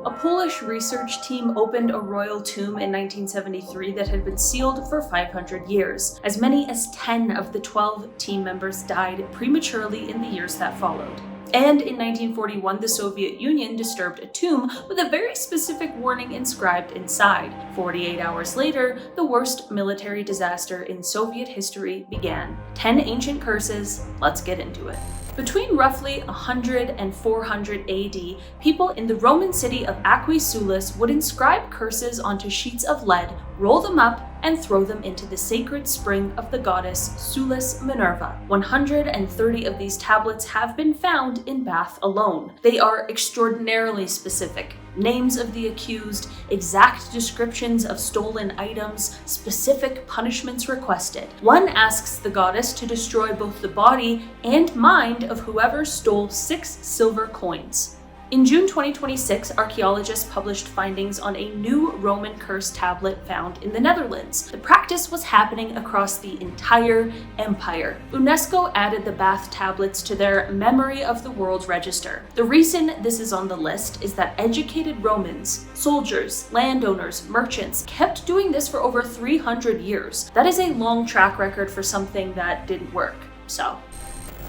A Polish research team opened a royal tomb in 1973 that had been sealed for 500 years. As many as 10 of the 12 team members died prematurely in the years that followed. And in 1941, the Soviet Union disturbed a tomb with a very specific warning inscribed inside. 48 hours later, the worst military disaster in Soviet history began. 10 ancient curses, let's get into it. Between roughly 100 and 400 AD, people in the Roman city of Aquisulis would inscribe curses onto sheets of lead, roll them up, and throw them into the sacred spring of the goddess Sulis Minerva. 130 of these tablets have been found in Bath alone. They are extraordinarily specific. Names of the accused, exact descriptions of stolen items, specific punishments requested. One asks the goddess to destroy both the body and mind of whoever stole 6 silver coins. In June 2026, archaeologists published findings on a new Roman curse tablet found in the Netherlands. The practice was happening across the entire empire. UNESCO added the Bath tablets to their Memory of the World Register. The reason this is on the list is that educated Romans, soldiers, landowners, merchants kept doing this for over 300 years. That is a long track record for something that didn't work. So,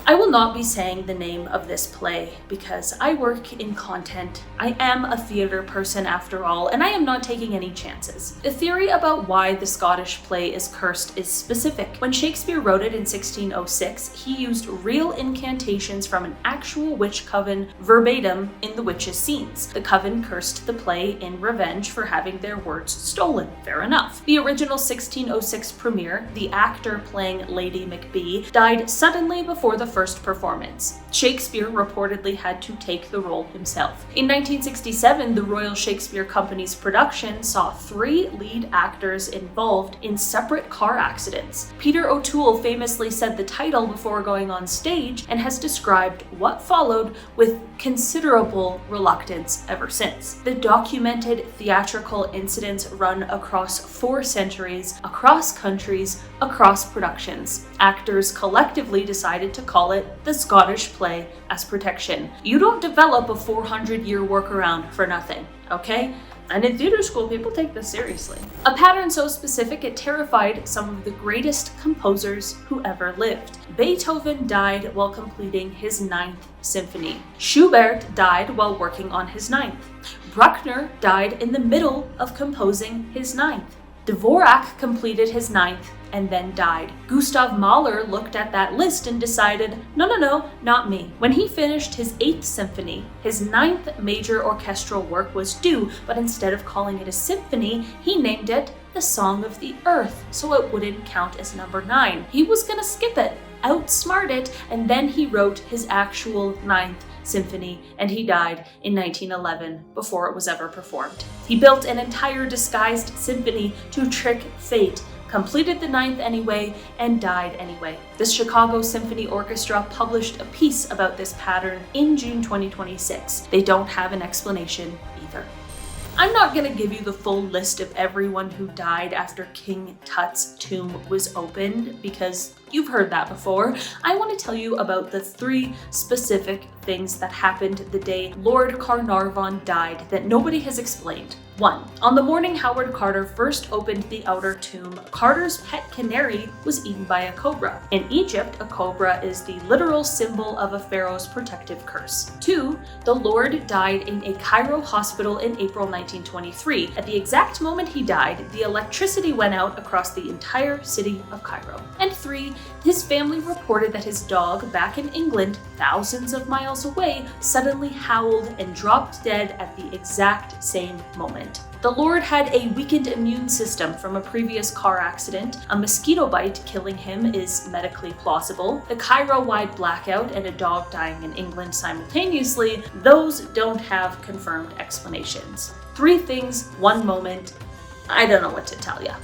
I will not be saying the name of this play because I work in content. I am a theater person after all, and I am not taking any chances. The theory about why the Scottish play is cursed is specific. When Shakespeare wrote it in 1606, he used real incantations from an actual witch coven verbatim in the witches' scenes. The coven cursed the play in revenge for having their words stolen. Fair enough. The original 1606 premiere, the actor playing Lady Macbeth, died suddenly before the first performance. Shakespeare reportedly had to take the role himself. In 1967, the Royal Shakespeare Company's production saw 3 lead actors involved in separate car accidents. Peter O'Toole famously said the title before going on stage and has described what followed with considerable reluctance ever since. The documented theatrical incidents run across 4 centuries, across countries, across productions. Actors collectively decided to call it the Scottish play as protection. You don't develop a 400-year workaround for nothing, okay? And in theater school, people take this seriously. A pattern so specific it terrified some of the greatest composers who ever lived. Beethoven died while completing his 9th symphony. Schubert died while working on his 9th. Bruckner died in the middle of composing his 9th. Dvorak completed his 9th and then died. Gustav Mahler looked at that list and decided, no, not me. When he finished his 8th symphony, his 9th major orchestral work was due, but instead of calling it a symphony, he named it The Song of the Earth, so it wouldn't count as number 9. He was gonna skip it, outsmart it, and then he wrote his actual 9th symphony, and he died in 1911 before it was ever performed. He built an entire disguised symphony to trick fate, completed the 9th anyway, and died anyway. The Chicago Symphony Orchestra published a piece about this pattern in June 2026. They don't have an explanation either. I'm not going to give you the full list of everyone who died after King Tut's tomb was opened because you've heard that before. I want to tell you about the 3 specific things that happened the day Lord Carnarvon died that nobody has explained. 1. On the morning Howard Carter first opened the outer tomb, Carter's pet canary was eaten by a cobra. In Egypt, a cobra is the literal symbol of a pharaoh's protective curse. 2. The Lord died in a Cairo hospital in April 1923. At the exact moment he died, the electricity went out across the entire city of Cairo. And 3. His family reported that his dog back in England, thousands of miles away, suddenly howled and dropped dead at the exact same moment. The Lord had a weakened immune system from a previous car accident. A mosquito bite killing him is medically plausible. The Cairo-wide blackout and a dog dying in England simultaneously, those don't have confirmed explanations. 3 things, 1 moment. I don't know what to tell ya.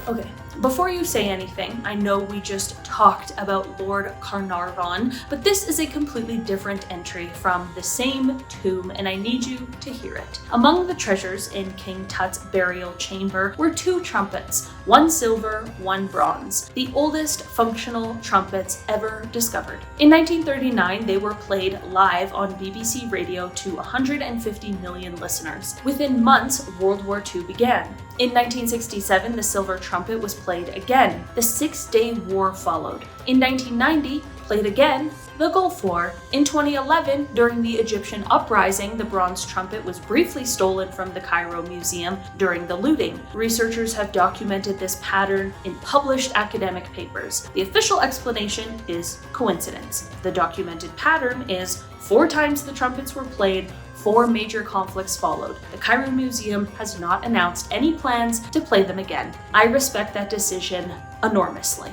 Okay, Before you say anything, I know we just talked about Lord Carnarvon, but this is a completely different entry from the same tomb, and I need you to hear it. Among the treasures in King Tut's burial chamber were 2 trumpets, one silver, one bronze, the oldest functional trumpets ever discovered. In 1939, they were played live on BBC Radio to 150 million listeners. Within months, World War II began. In 1967, the silver trumpet was played again. The Six-Day War followed. In 1990, played again, the Gulf War. In 2011, during the Egyptian uprising, the bronze trumpet was briefly stolen from the Cairo Museum during the looting. Researchers have documented this pattern in published academic papers. The official explanation is coincidence. The documented pattern is 4 times the trumpets were played, 4 major conflicts followed. The Cairo Museum has not announced any plans to play them again. I respect that decision enormously.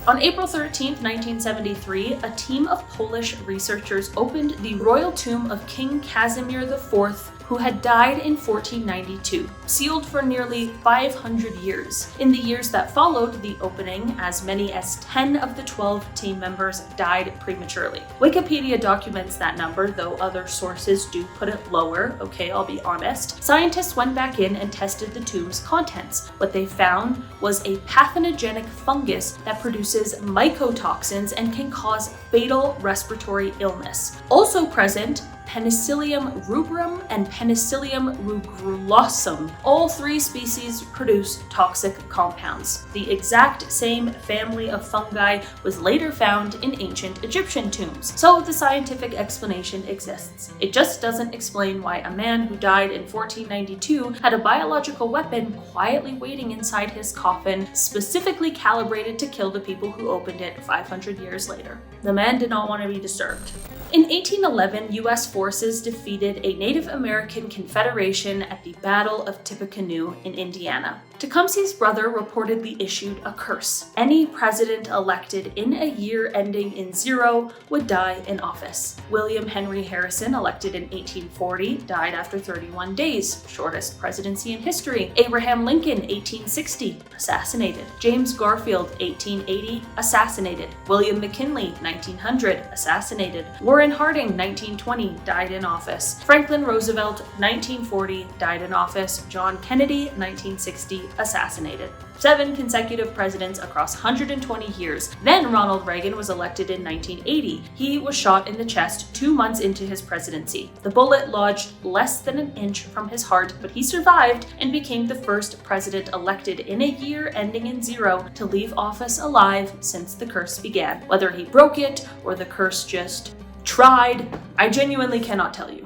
On April 13, 1973, a team of Polish researchers opened the royal tomb of King Casimir IV, who had died in 1492, sealed for nearly 500 years. In the years that followed the opening, as many as 10 of the 12 team members died prematurely. Wikipedia documents that number, though other sources do put it lower, okay, I'll be honest. Scientists went back in and tested the tomb's contents. What they found was a pathogenic fungus that produces mycotoxins and can cause fatal respiratory illness. Also present, Penicillium rubrum and Penicillium rugulosum. All 3 species produce toxic compounds. The exact same family of fungi was later found in ancient Egyptian tombs, so the scientific explanation exists. It just doesn't explain why a man who died in 1492 had a biological weapon quietly waiting inside his coffin, specifically calibrated to kill the people who opened it 500 years later. The man did not want to be disturbed. In 1811, U.S. forces defeated a Native American confederation at the Battle of Tippecanoe in Indiana. Tecumseh's brother reportedly issued a curse. Any president elected in a year ending in 0 would die in office. William Henry Harrison, elected in 1840, died after 31 days, shortest presidency in history. Abraham Lincoln, 1860, assassinated. James Garfield, 1880, assassinated. William McKinley, 1900, assassinated. Warren Harding, 1920, died in office. Franklin Roosevelt, 1940, died in office. John Kennedy, 1960, assassinated. 7 consecutive presidents across 120 years. Then Ronald Reagan was elected in 1980. He was shot in the chest 2 months into his presidency. The bullet lodged less than an inch from his heart, but he survived and became the first president elected in a year ending in 0 to leave office alive since the curse began. Whether he broke it or the curse just tried, I genuinely cannot tell you.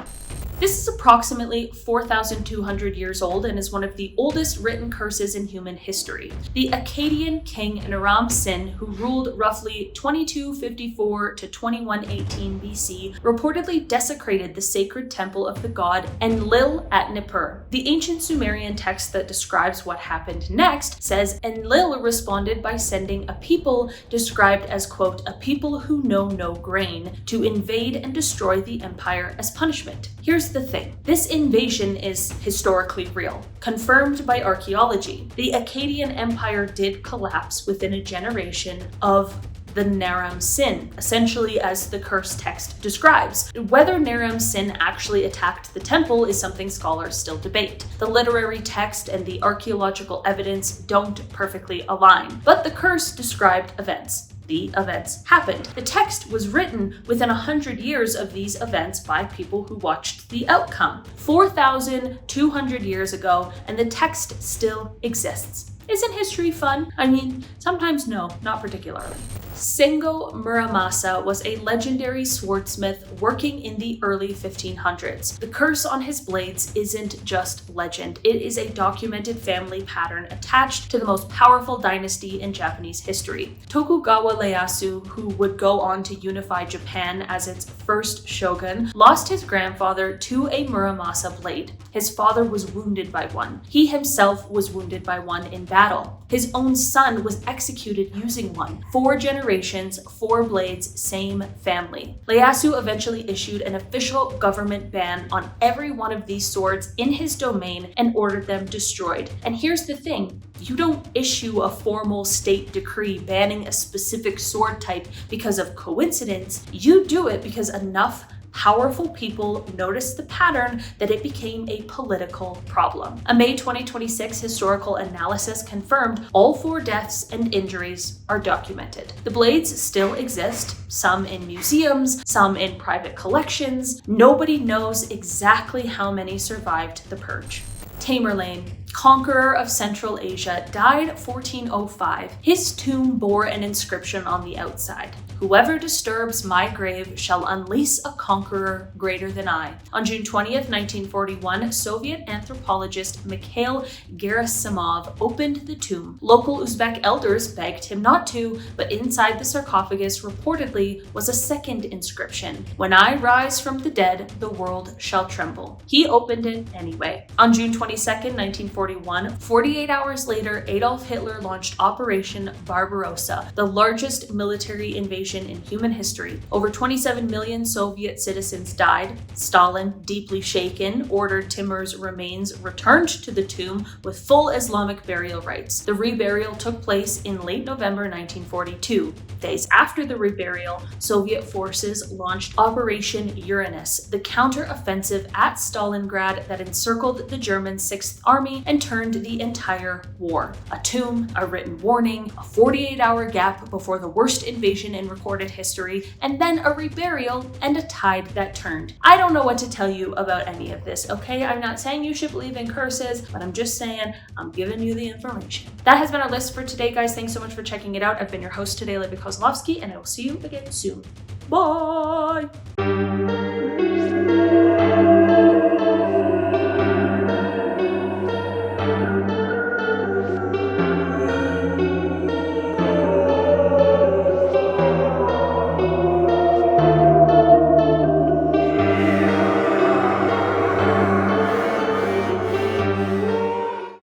This is approximately 4,200 years old and is one of the oldest written curses in human history. The Akkadian king Naram Sin, who ruled roughly 2254 to 2118 BC, reportedly desecrated the sacred temple of the god Enlil at Nippur. The ancient Sumerian text that describes what happened next says Enlil responded by sending a people described as, quote, a people who know no grain, to invade and destroy the empire as punishment. Here's the thing. This invasion is historically real, confirmed by archaeology. The Akkadian Empire did collapse within a generation of the Naram Sin, essentially as the curse text describes. Whether Naram Sin actually attacked the temple is something scholars still debate. The literary text and the archaeological evidence don't perfectly align, but the curse described events. The events happened. The text was written within 100 years of these events by people who watched the outcome. 4,200 years ago, and the text still exists. Isn't history fun? I mean, sometimes no, not particularly. Singo Muramasa was a legendary swordsmith working in the early 1500s. The curse on his blades isn't just legend, it is a documented family pattern attached to the most powerful dynasty in Japanese history. Tokugawa Ieyasu, who would go on to unify Japan as its first shogun, lost his grandfather to a Muramasa blade. His father was wounded by one. He himself was wounded by one in battle. His own son was executed using one. 4 generations generations, 4 blades, same family. Ieyasu eventually issued an official government ban on every one of these swords in his domain and ordered them destroyed. And here's the thing, you don't issue a formal state decree banning a specific sword type because of coincidence. You do it because enough powerful people noticed the pattern that it became a political problem. A May 2026 historical analysis confirmed all 4 deaths and injuries are documented. The blades still exist, some in museums, some in private collections. Nobody knows exactly how many survived the purge. Tamerlane, conqueror of Central Asia, died 1405. His tomb bore an inscription on the outside: "Whoever disturbs my grave shall unleash a conqueror greater than I." On June 20th, 1941, Soviet anthropologist Mikhail Gerasimov opened the tomb. Local Uzbek elders begged him not to, but inside the sarcophagus reportedly was a second inscription: "When I rise from the dead, the world shall tremble." He opened it anyway. On June 22nd, 1941, 48 hours later, Adolf Hitler launched Operation Barbarossa, the largest military invasion in human history. Over 27 million Soviet citizens died. Stalin, deeply shaken, ordered Timur's remains returned to the tomb with full Islamic burial rites. The reburial took place in late November 1942. Days after the reburial, Soviet forces launched Operation Uranus, the counter-offensive at Stalingrad that encircled the German 6th Army and turned the entire war. A tomb, a written warning, a 48-hour gap before the worst invasion in recorded history, and then a reburial and a tide that turned. I don't know what to tell you about any of this, okay? I'm not saying you should believe in curses, but I'm just saying I'm giving you the information. That has been our list for today, guys. Thanks so much for checking it out. I've been your host today, Libby Kozlovsky, and I will see you again soon. Bye!